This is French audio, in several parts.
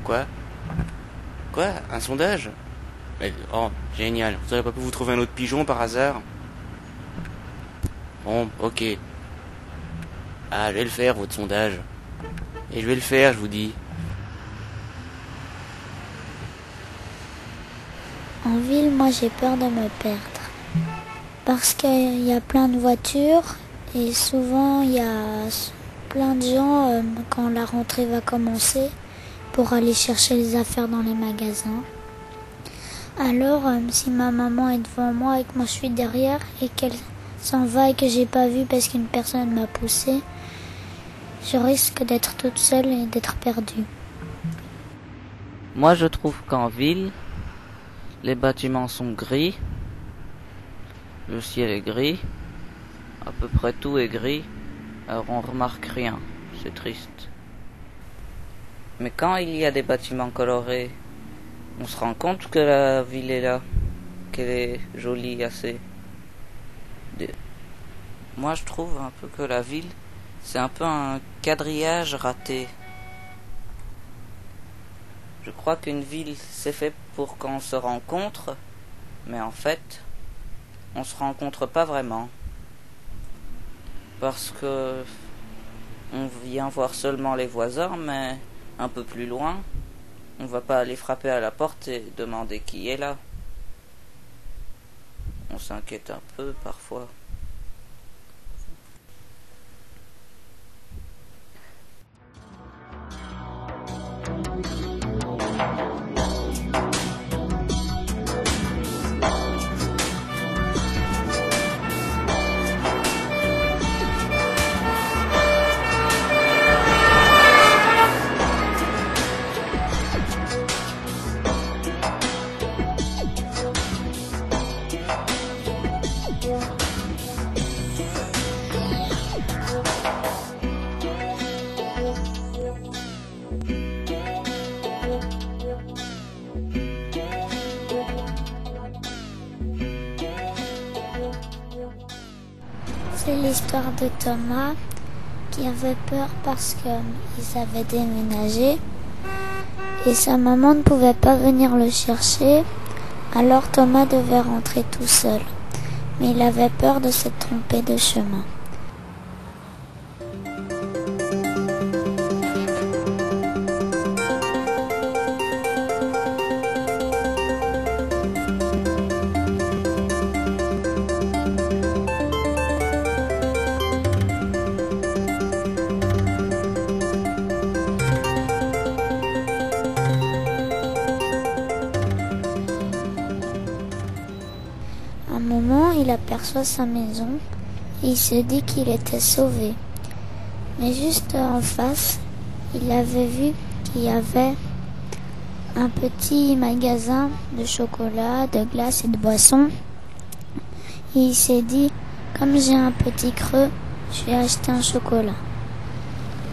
Quoi? Quoi? Un sondage? Mais, oh, génial. Vous n'aurez pas pu vous trouver un autre pigeon par hasard? Bon, ok. Ah, je vais le faire, votre sondage. Et je vais le faire, je vous dis. En ville, moi j'ai peur de me perdre. Parce qu'il y a plein de voitures et souvent il y a plein de gens quand la rentrée va commencer pour aller chercher les affaires dans les magasins. Alors si ma maman est devant moi et que moi je suis derrière et qu'elle s'en va et que j'ai pas vu parce qu'une personne m'a poussée, je risque d'être toute seule et d'être perdue. Moi je trouve qu'en ville, les bâtiments sont gris, le ciel est gris, à peu près tout est gris, alors on remarque rien, c'est triste. Mais quand il y a des bâtiments colorés, on se rend compte que la ville est là, qu'elle est jolie assez. Moi je trouve un peu que la ville, c'est un peu un quadrillage raté. Je crois qu'une ville, c'est fait pour qu'on se rencontre, mais en fait, on se rencontre pas vraiment. Parce que on vient voir seulement les voisins, mais un peu plus loin, on va pas aller frapper à la porte et demander qui est là. On s'inquiète un peu parfois. C'est l'histoire de Thomas qui avait peur parce qu'ils avaient déménagé et sa maman ne pouvait pas venir le chercher, alors Thomas devait rentrer tout seul. Mais il avait peur de se tromper de chemin. À un moment, il aperçoit sa maison et il se dit qu'il était sauvé. Mais juste en face, il avait vu qu'il y avait un petit magasin de chocolat, de glace et de boissons. Et il s'est dit, comme j'ai un petit creux, je vais acheter un chocolat.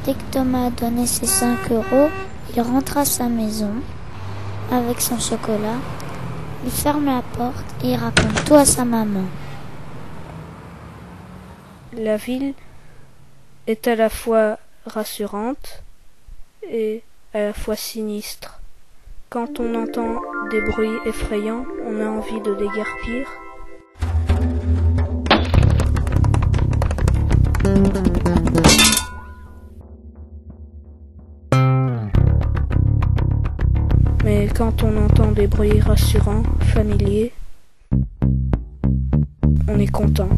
Dès que Thomas a donné ses 5 €, il rentre à sa maison avec son chocolat. Il ferme la porte et il raconte tout à sa maman. La ville est à la fois rassurante et à la fois sinistre. Quand on entend des bruits effrayants, on a envie de déguerpir. Mais quand on entend des bruits rassurants, familiers, on est content.